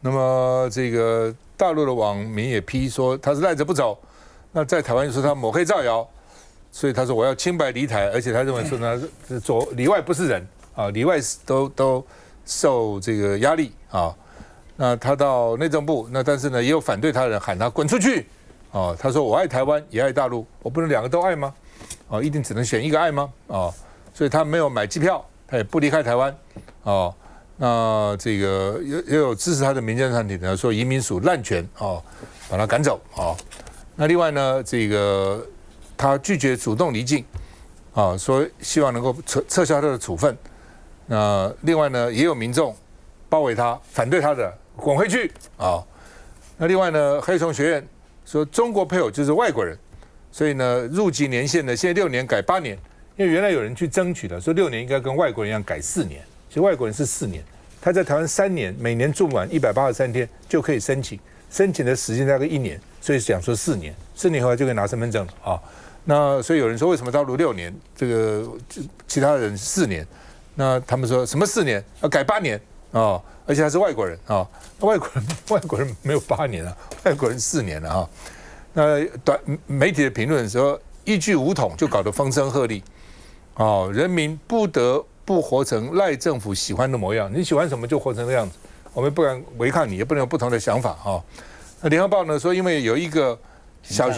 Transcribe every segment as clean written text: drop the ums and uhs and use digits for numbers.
那么这个大陆的网民也批说他是赖着不走，那在台湾就说他抹黑造谣，所以他说我要清白离台，而且他认为说呢，里外不是人啊，里外都受这个压力啊。那他到内政部，那但是呢也有反对他的人喊他滚出去啊。他说我爱台湾也爱大陆，我不能两个都爱吗？啊，一定只能选一个爱吗？啊，所以他没有买机票，他也不离开台湾啊。那这个也有支持他的民间团体呢，说移民署滥权啊，把他赶走啊。那另外呢，这个他拒绝主动离境啊，说希望能够撤销他的处分。那另外呢，也有民众包围他，反对他的滚回去啊。那另外呢，黑熊学院说中国配偶就是外国人，所以呢，入籍年限呢现在6年改8年，因为原来有人去争取的，说6年应该跟外国人一样改4年。其实外国人是4年，他在台湾3年，每年住满183天就可以申请，申请的时间大概1年，所以讲说4年，4年后就可以拿身份证了啊。那所以有人说为什么大陆6年，这个其他人4年？那他们说什么4年要改8年啊？而且还是外国人啊，外国人没有8年啊，外国人4年了啊。那媒体的评论说一句武统就搞得风声鹤唳，哦，人民不得不活成赖政府喜欢的模样，你喜欢什么就活成这样子，我们不敢违抗你，也不能有不同的想法啊。那联合报呢说，因为有一个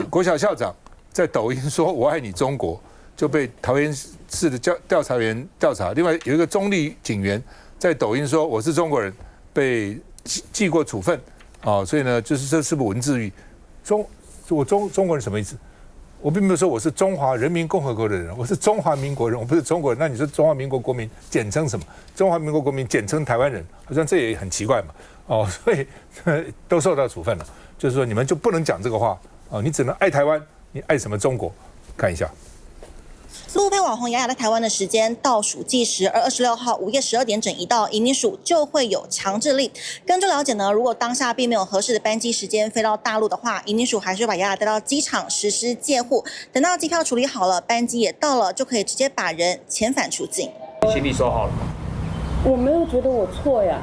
国小校长在抖音说我爱你中国，就被桃园市的调查员调查。另外有一个中立警员在抖音说我是中国人，被记过处分啊。所以呢，就是这是不是文字狱？中国人什么意思？我并没有说我是中华人民共和国的人，我是中华民国人，我不是中国人。那你说中华民国国民简称什么？中华民国国民简称台湾人，好像这也很奇怪嘛。哦，所以都受到处分了。就是说你们就不能讲这个话哦，你只能爱台湾，你爱什么中国？看一下。陆配网红雅雅在台湾的时间倒数计时，而26号午夜12点整一到，移民署就会有强制令。根据了解呢，如果当下并没有合适的班机时间飞到大陆的话，移民署还是会把雅雅带到机场实施戒护，等到机票处理好了，班机也到了，就可以直接把人遣返出境。行李收好了吗？我没有觉得我错呀，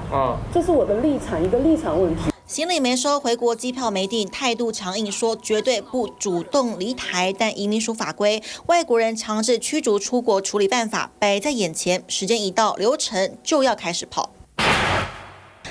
这是我的立场，一个立场问题。行李没收，回国机票没订，态度强硬，说绝对不主动离台。但移民署法规，外国人强制驱逐出国处理办法摆在眼前，时间一到，流程就要开始跑。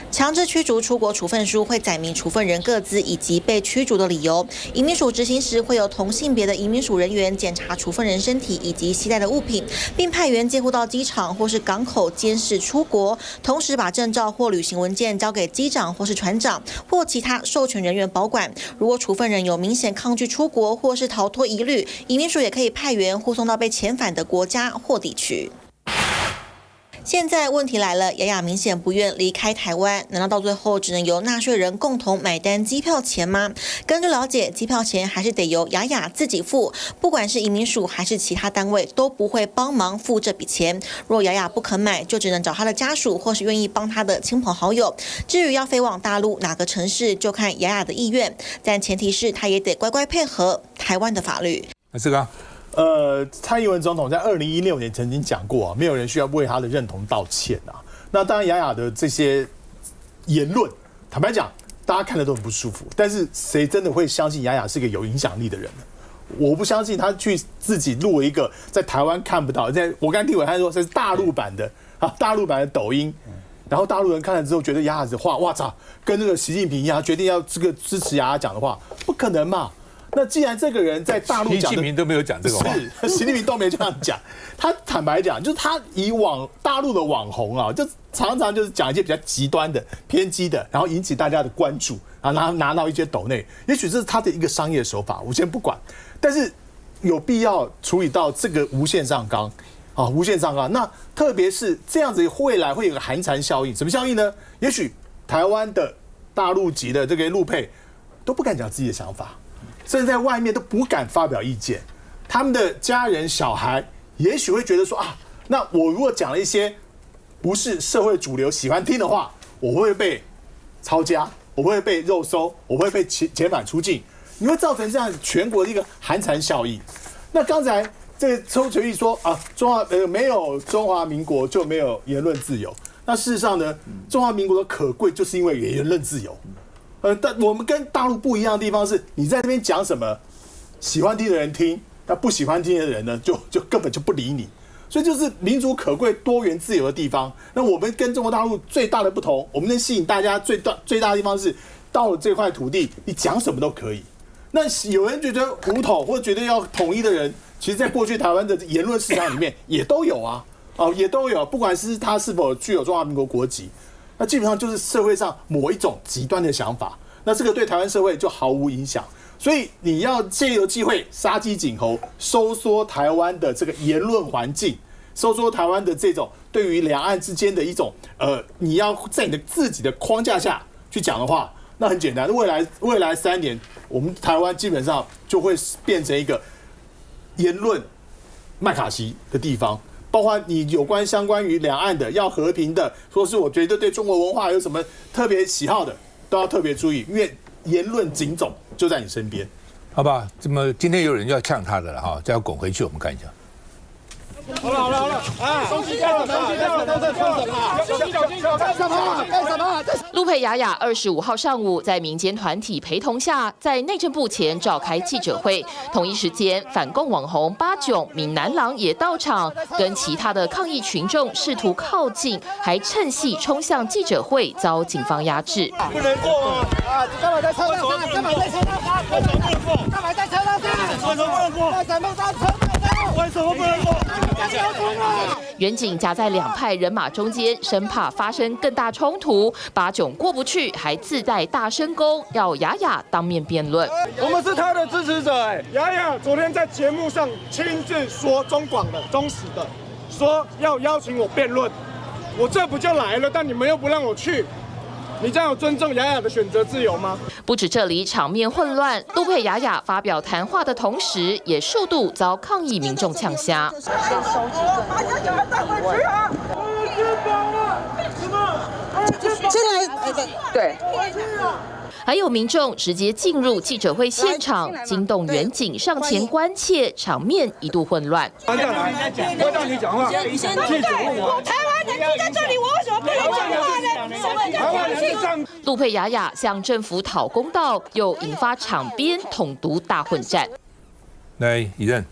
强制驱逐出国处分书会载明处分人个资以及被驱逐的理由。移民署执行时会有同性别的移民署人员检查处分人身体以及携带的物品，并派员接护到机场或是港口监视出国，同时把证照或旅行文件交给机长或是船长或其他授权人员保管。如果处分人有明显抗拒出国或是逃脱疑虑，移民署也可以派员护送到被遣返的国家或地区。现在问题来了，雅雅明显不愿离开台湾，难道到最后只能由纳税人共同买单机票钱吗？根据了解，机票钱还是得由雅雅自己付，不管是移民署还是其他单位都不会帮忙付这笔钱。若雅雅不肯买，就只能找她的家属或是愿意帮她的亲朋好友。至于要飞往大陆哪个城市，就看雅雅的意愿，但前提是她也得乖乖配合台湾的法律。这个。蔡英文总统在2016年曾经讲过啊，没有人需要为他的认同道歉啊。那当然，雅雅的这些言论，坦白讲，大家看了都很不舒服。但是谁真的会相信雅雅是个有影响力的人呢？我不相信他去自己录了一个在台湾看不到，我刚才听伟汉说这是大陆版的大陆版的抖音，然后大陆人看了之后觉得雅雅的话，哇操，跟这个习近平一样，决定要这个支持雅雅讲的话，不可能嘛。那既然这个人在大陆讲的，习近平都没有讲这个话，是习近平都没这样讲。他坦白讲，就是他以往大陆的网红啊，就常常就是讲一些比较极端的、偏激的，然后引起大家的关注，然后拿到一些斗内，也许这是他的一个商业手法，我先不管。但是有必要处理到这个无限上纲啊，无限上纲。那特别是这样子，未来会有个寒蝉效应，什么效应呢？也许台湾的大陆籍的这个陆配都不敢讲自己的想法。甚至在外面都不敢发表意见，他们的家人小孩也许会觉得说啊，那我如果讲了一些不是社会主流喜欢听的话，我会不会被抄家，我会不会被肉搜，我会被遣返出境，你会造成这样全国的一个寒蝉效应。那刚才这个周垂义说啊，没有中华民国就没有言论自由，那事实上呢，中华民国的可贵就是因为言论自由。但我们跟大陆不一样的地方是，你在那边讲什么，喜欢听的人听，那不喜欢听的人呢，就根本就不理你。所以就是民主可贵、多元自由的地方。那我们跟中国大陆最大的不同，我们能吸引大家最大的地方是，到了这块土地，你讲什么都可以。那有人觉得武统或者觉得要统一的人，其实在过去台湾的言论市场里面也都有啊，也都有，不管是他是否具有中华民国国籍，那基本上就是社会上某一种极端的想法，那这个对台湾社会就毫无影响。所以你要借由机会杀鸡儆猴，收缩台湾的这个言论环境，收缩台湾的这种对于两岸之间的一种你要在你的自己的框架下去讲的话，那很简单，未来3年，我们台湾基本上就会变成一个言论麦卡锡的地方。包括你有相关于两岸的要和平的，说是我觉得对中国文化有什么特别喜好的，都要特别注意，因为言论警总就在你身边，好吧？这么今天有人要呛他的了哈，再要滚回去，我们看一下。好了，双击掉了，都在说什么？干什么？陆配雅雅25号上午在民间团体陪同下，在内政部前召开记者会。同一时间，反共网红巴炯、闽南郎也到场，跟其他的抗议群众试图靠近，还趁隙冲向记者会，遭警方压制。不能过吗？你干嘛在车上上？干嘛在车上上？为什么不能过？干嘛在车上上？为什么不能过？在什么上车？为什么不能过？远警夹在两派人马中间，生怕发生更大冲突。巴炯过不去，还自带大声公，要雅雅当面辩论。我们是他的支持者雅雅昨天在节目上亲自说中广的、中时的，说要邀请我辩论，我这不就来了？但你们又不让我去。你这样有尊重雅雅的选择自由吗？不止这里场面混乱，陆配雅雅发表谈话的同时，也数度遭抗议民众呛瞎。对。还有民众直接进入记者会现场，惊动远警上前关切，场面一度混乱。我让你讲话，你先记者问我。台湾人住在这里，我为什么不能讲话呢？台湾人是上。陆配雅雅向政府讨公道，又引发场边统独大混战。来，宜任。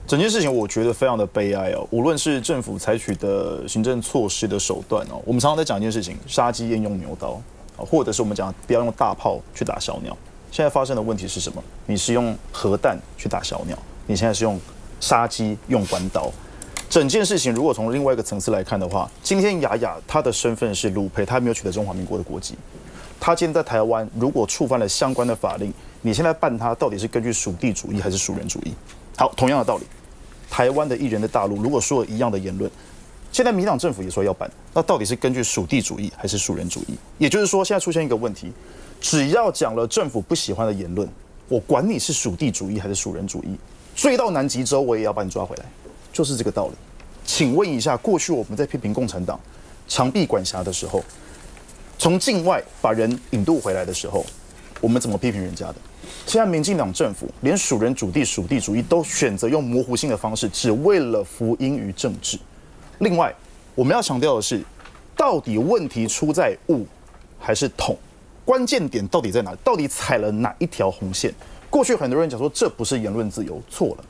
整件事情我觉得非常的悲哀哦，无论是政府采取的行政措施的手段哦，我们常常在讲一件事情，杀鸡焉用牛刀。或者是我们讲不要用大炮去打小鸟。现在发生的问题是什么？你是用核弹去打小鸟，你现在是用杀鸡用关刀。整件事情如果从另外一个层次来看的话，今天雅雅她的身份是陆配，她没有取得中华民国的国籍。她今天在台湾如果触犯了相关的法令，你现在办她到底是根据属地主义还是属人主义？好，同样的道理，台湾的艺人在大陆如果说了一样的言论，现在民党政府也说要办，那到底是根据属地主义还是属人主义？也就是说，现在出现一个问题，只要讲了政府不喜欢的言论，我管你是属地主义还是属人主义，追到南极洲我也要把你抓回来，就是这个道理。请问一下，过去我们在批评共产党长臂管辖的时候，从境外把人引渡回来的时候，我们怎么批评人家的？现在民进党政府连属人主义、属地主义都选择用模糊性的方式，只为了服膺于政治。另外，我们要强调的是，到底问题出在武还是统？关键点到底在哪？到底踩了哪一条红线？过去很多人讲说这不是言论自由，错了。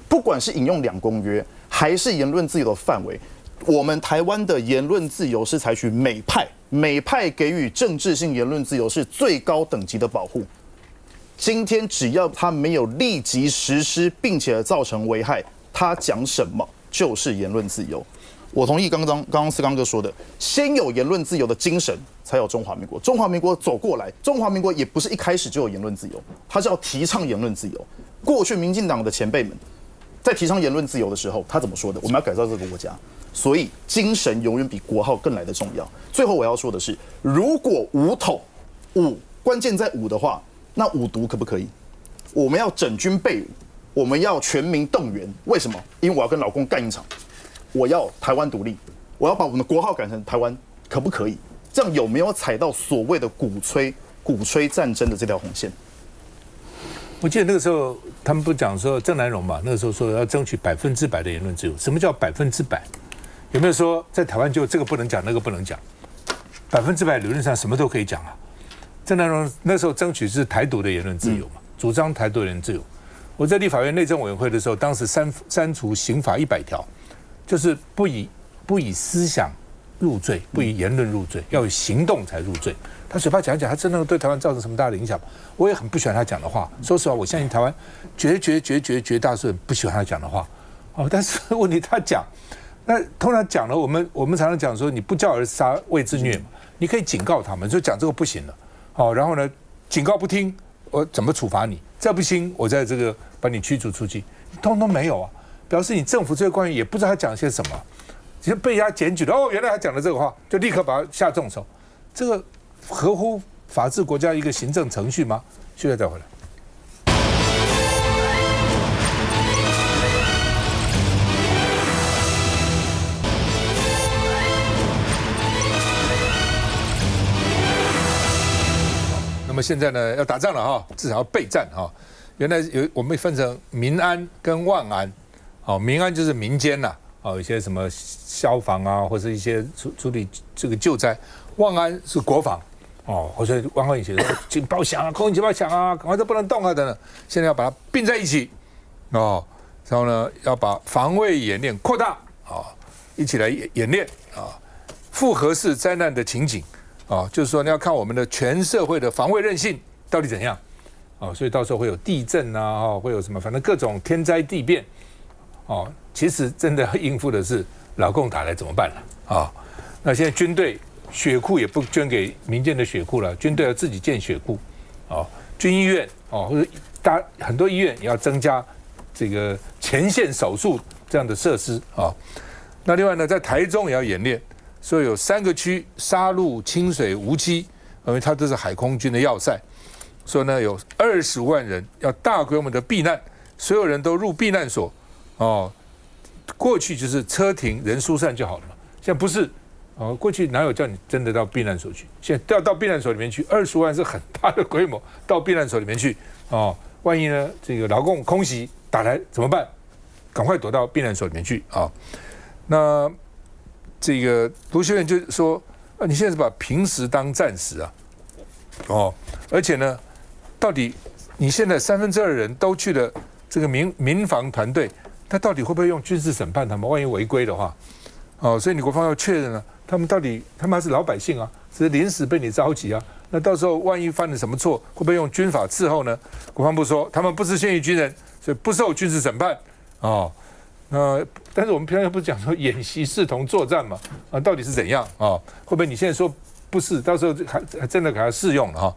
不管是引用2公约，还是言论自由的范围，我们台湾的言论自由是采取美派给予政治性言论自由是最高等级的保护。今天只要他没有立即实施，并且造成危害，他讲什么就是言论自由。我同意刚刚思刚哥说的，先有言论自由的精神，才有中华民国。中华民国走过来，中华民国也不是一开始就有言论自由，它是要提倡言论自由。过去民进党的前辈们在提倡言论自由的时候，他怎么说的？我们要改造这个国家，所以精神永远比国号更来的重要。最后我要说的是，如果武统武关键在武的话，那武毒可不可以？我们要整军备武，我们要全民动员。为什么？因为我要跟老公干一场。我要台湾独立，我要把我们的国号改成台湾，可不可以？这样有没有踩到所谓的鼓吹战争的这条红线？我记得那个时候他们不讲说郑南榕嘛，那个时候说要争取100%的言论自由。什么叫100%？有没有说在台湾就这个不能讲，那个不能讲？100%理论上什么都可以讲啊。郑南榕那时候争取是台独的言论自由嘛，主张台独的言论自由。我在立法院内政委员会的时候，当时删除刑法100条，就是不以思想入罪，不以言论入罪，要有行动才入罪。他嘴巴讲一讲，他真的对台湾造成什么大的影响吗？我也很不喜欢他讲的话。说实话，我相信台湾绝大多数人不喜欢他讲的话。但是问题他讲，那通常讲了，我们常常讲说，你不教而杀谓之虐嘛。你可以警告他们，就讲这个不行了。然后呢，警告不听，我怎么处罚你？再不行，我在这个把你驱逐出去，通通没有啊。表示你政府这些官员也不知道他讲些什么，只是被人家检举了。原来他讲的这个话，就立刻把他下重手。这个合乎法治国家一个行政程序吗？休息再回来。那么现在呢，要打仗了哈，至少要备战哈。原来我们分成民安跟万安，民安就是民间呐，有一些什么消防啊，或者一些处理这个救灾。万安是国防，或者万安以前说警报响啊，空警报响啊，赶快都不能动啊等等。现在要把它并在一起，然后呢要把防卫演练扩大一起来演练复合式灾难的情景。就是说你要看我们的全社会的防卫韧性到底怎样所以到时候会有地震啊，会有什么，反正各种天灾地变其实真的要应付的是老共打来怎么办了那现在军队血库也不捐给民间的血库了，军队要自己建血库军医院或者很多医院也要增加这个前线手术这样的设施那另外呢，在台中也要演练。所以有3个区，沙鹿、清水、梧溪，因为它都是海空军的要塞，所以呢有25万人要大规模的避难，所有人都入避难所过去就是车停人疏散就好了嘛，现在不是过去哪有叫你真的到避难所去？现在要到避难所里面去，25万是很大的规模，到避难所里面去万一呢这个劳共空袭打来怎么办？赶快躲到避难所里面去那这个卢秀燕就说你现在是把平时当战时而且呢，到底你现在2/3人都去了这个民防团队，他到底会不会用军事审判他们？万一违规的话，所以你国防要确认呢，他们还是老百姓只是临时被你召集那到时候万一犯了什么错，会不会用军法伺候呢？国防部说他们不是现役军人，所以不受军事审判但是我们平常不是讲说演习视同作战嘛？到底是怎样会不会你现在说不是，到时候还真的给他适用了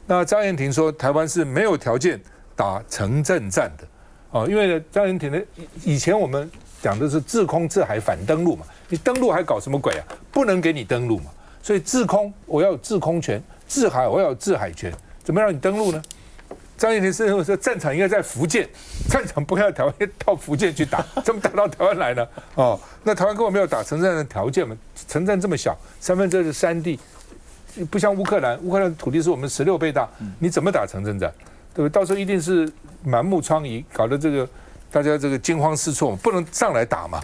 那张延廷说台湾是没有条件打城镇战的因为呢，张延廷呢以前我们讲的是制空制海反登陆嘛，你登陆还搞什么鬼不能给你登陆嘛，所以制空我要有制空权，制海我要有制海权，怎么让你登陆呢？张延廷是认为说战场应该在福建，战场不要台湾到福建去打，怎么打到台湾来呢？那台湾根本没有打城镇的条件嘛，城镇这么小，2/3是山地，不像乌克兰的土地是我们16倍大，你怎么打城镇战？对不对？到时候一定是满目疮痍，搞得这个大家这个惊慌失措，不能上来打嘛。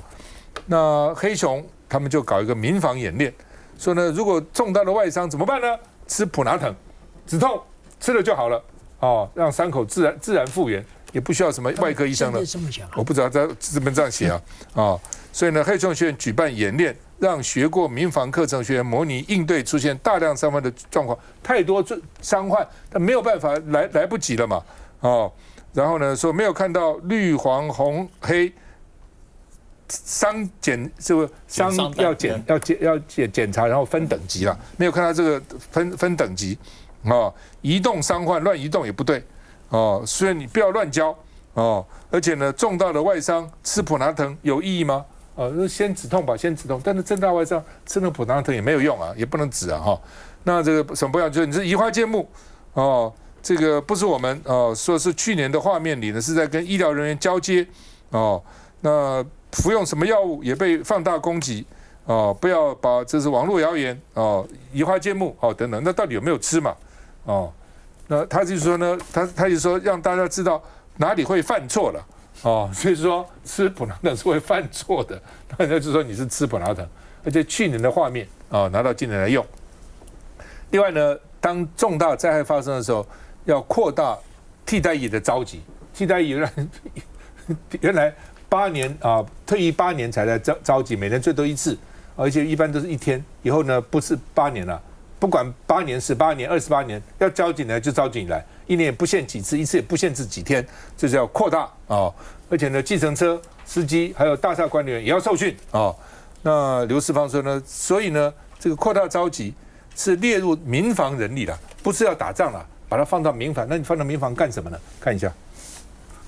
那黑熊他们就搞一个民防演练，说呢，如果重大的外伤怎么办呢？吃普拿疼，止痛，吃了就好了。让伤口自然复原，也不需要什么外科医生了。我不知道这边这样写所以呢，黑熊学院举办演练，让学过民防课程学员模拟应对出现大量伤患的状况，太多伤患，但没有办法来不及了嘛然后呢，说没有看到绿黄红黑伤检，这个伤要检查，然后分等级了，没有看到这个分等级。移动伤患乱移动也不对所以你不要乱教而且呢，重大的外伤吃普拿疼有意义吗？先止痛吧，先止痛。但是重大外伤吃那个普拿疼也没有用也不能止那这个什么不要，就是你是移花接木这个不是我们说是去年的画面里呢，是在跟医疗人员交接那服用什么药物也被放大攻击。不要把这是网络谣言移花接木等等，那到底有没有吃嘛？那他就说呢，他就说让大家知道哪里会犯错了哦，所以说吃普拿疼是会犯错的，那就是说你是吃普拿疼，而且去年的画面拿到今年来用。另外呢，当重大灾害发生的时候，要扩大替代役的召集。替代役原来8年退役8年才来召集，每年最多1次，而且一般都是1天。以后呢，不是8年了，不管8年、18年、28年，要召集你来就召集你来，1年也不限几次，1次也不限制几天，就是要扩大而且呢，计程车司机还有大厦管理员也要受训那刘世芳说呢，所以呢，这个扩大召集是列入民防人力了，不是要打仗了，把它放到民防。那你放到民防干什么呢？看一下。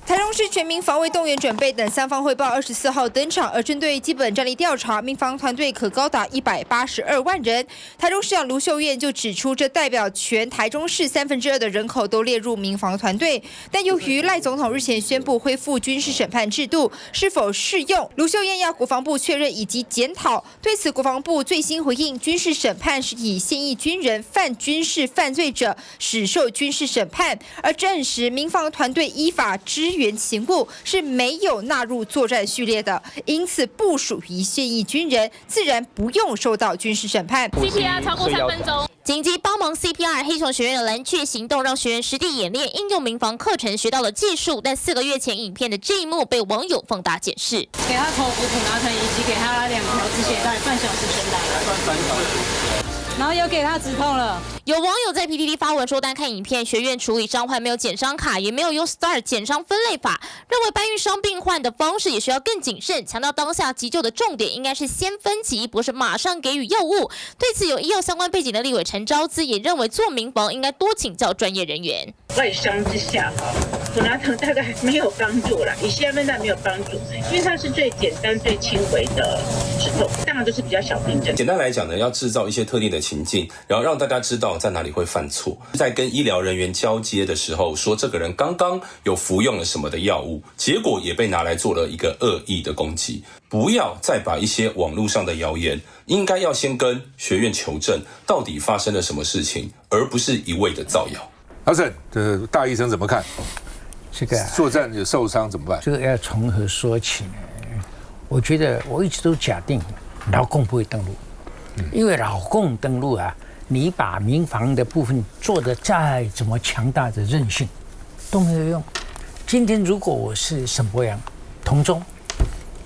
台中市全民防卫动员准备等三方汇报24号登场，而针对基本战力调查，民防团队可高达182万人。台中市长卢秀燕就指出，这代表全台中市2/3的人口都列入民防团队。但由于赖总统日前宣布恢复军事审判制度，是否适用？卢秀燕要国防部确认以及检讨。对此，国防部最新回应，军事审判是以现役军人犯军事犯罪者始受军事审判，而证实民防团队依法支援勤务是没有纳入作战序列的，因此不属于现役军人，自然不用受到军事审判。CPR 超过3分钟。紧急帮忙 CPR， 黑熊学院的蓝雀行动让学员实地演练应用民防课程，学到了技术。但4个月前影片的这一幕被网友放大检视，给他头部普拿疼，以及给他2条止血带，半小时前来，然后又给他止痛了。有网友在 PTT 发文说，单看影片，学院处理伤患没有减伤卡，也没有用 STAR 减伤分类法，认为搬运伤病患的方式也需要更谨慎，强调当下急救的重点应该是先分级，不是马上给予药物。对此，有医药相关背景的立委陈昭姿也认为，做民防应该多请教专业人员。外伤之下，普拿疼大概没有帮助啦，以现在没有帮助，因为它是最简单、最轻微的止痛，当然都是比较小病症。简单来讲呢，要制造一些特定的情境，然后让大家知道在哪里会犯错，在跟医疗人员交接的时候，说这个人刚刚有服用了什么的药物，结果也被拿来做了一个恶意的攻击。不要再把一些网络上的谣言，应该要先跟学院求证到底发生了什么事情，而不是一味的造谣。阿胜，这大医生怎么看？这个作战有受伤怎么办？这个要从何说起呢？我觉得我一直都假定老共不会登陆，因为老共登陆你把民防的部分做得再怎么强大的韧性都没有用。今天如果我是沈伯洋、同中，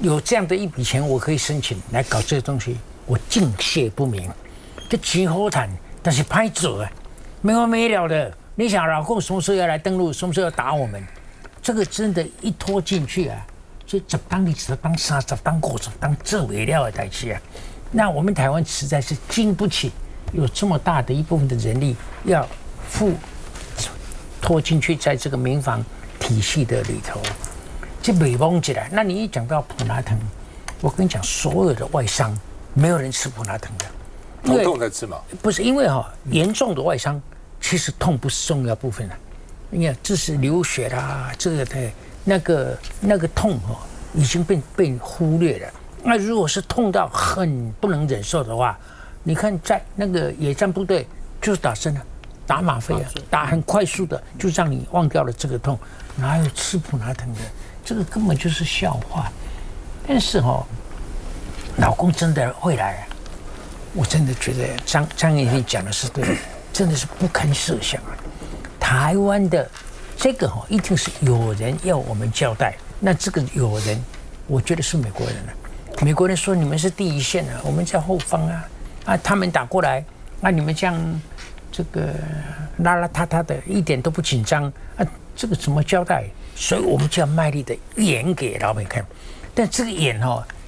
有这样的一笔钱，我可以申请来搞这些东西，我敬谢不明。这极好谈，但是拍做没完没了的。你想老共什么时候要来登陆，什么时候要打我们？这个真的，一拖进去就10当20当30当50当这为了的代志那我们台湾实在是经不起有这么大的一部分的人力要拖进去，在这个民防体系的里头，这美崩起来。那你一讲到普拿疼，我跟你讲，所有的外伤没有人吃普拿疼的，头痛才吃嘛？不是，因为严重的外伤。其实痛不是重要部分你看，这是流血啦，这个的那个痛已经被忽略了。那如果是痛到很不能忍受的话，你看在那个野战部队就是打针打吗啡打很快速的，就让你忘掉了这个痛，哪有吃普拿疼的？这个根本就是笑话。但是老公真的会来我真的觉得张燕飞讲的是对的。真的是不堪设想台湾的这个一定是有人要我们交代，那这个有人，我觉得是美国人美国人说你们是第一线我们在后方他们打过来你们这样这个邋邋遢遢的，一点都不紧张这个怎么交代？所以我们就要卖力的演给老美看。但这个演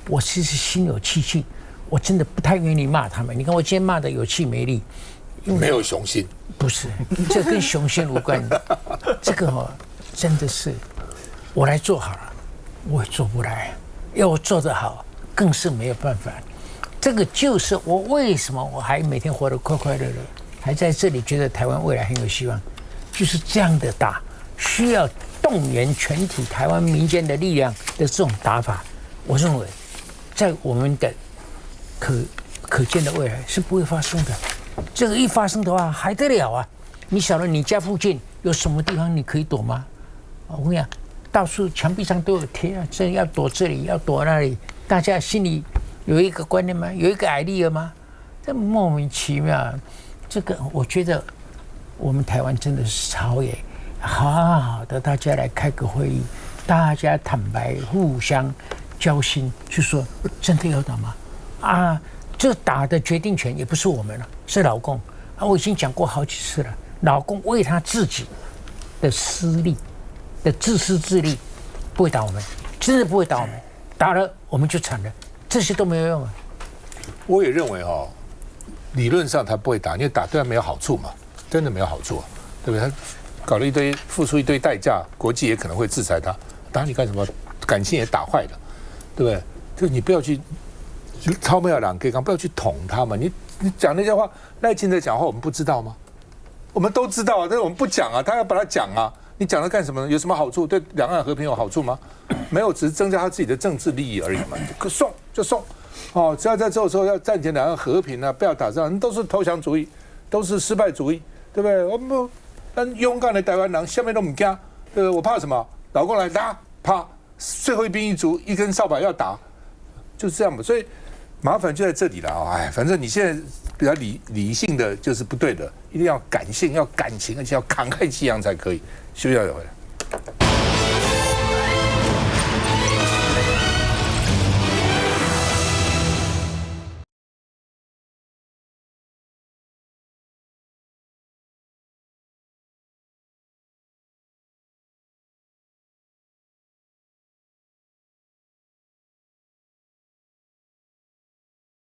我其实心有戚戚，我真的不太愿意骂他们。你看我今天骂的有气没力。没有雄心，不是，这跟雄心无关。这个真的是我来做好了，我也做不来。要我做得好，更是没有办法。这个就是我为什么我还每天活得快快乐乐，还在这里觉得台湾未来很有希望，就是这样的打，需要动员全体台湾民间的力量的这种打法。我认为，在我们的可见的未来是不会发生的。这个一发生的话还得了你晓得你家附近有什么地方你可以躲吗？我跟你讲，到处墙壁上都有贴啊，这要躲这里，要躲那里，大家心里有一个观念吗？有一个 idea 吗？这莫名其妙，这个我觉得我们台湾真的是朝野，好好的大家来开个会议，大家坦白互相交心，就说真的要打吗？啊，这打的决定权也不是我们了，是老共啊！我已经讲过好几次了，老共为他自己的私利、的自私自利，不会打我们，真的不会打我们，打了我们就惨了，这些都没有用啊。我也认为理论上他不会打，因为打对他没有好处嘛，真的没有好处啊，对不对？他搞了一堆，付出一堆代价，国际也可能会制裁他，打你干什么？感情也打坏了，对不对？就你不要去。超没有两个，不要去捅他嘛！你讲那些话，赖清德讲话我们不知道吗？我们都知道啊，但是我们不讲啊，他要把它讲啊。你讲了干什么呢？有什么好处？对两岸和平有好处吗？没有，只是增加他自己的政治利益而已嘛。送就送，只要在这时候要暂停两岸和平啊，不要打仗，都是投降主义，都是失败主义，对不对？我们但勇敢的台湾人，下面都不惊，对不对？我怕什么？老公来打，怕最后一兵一卒，一根扫把要打，就是这样嘛。所以。麻烦就在这里了啊！反正你现在比较理性的就是不对的，一定要感性，要感情，而且要慷慨激昂才可以。休息一下再回来。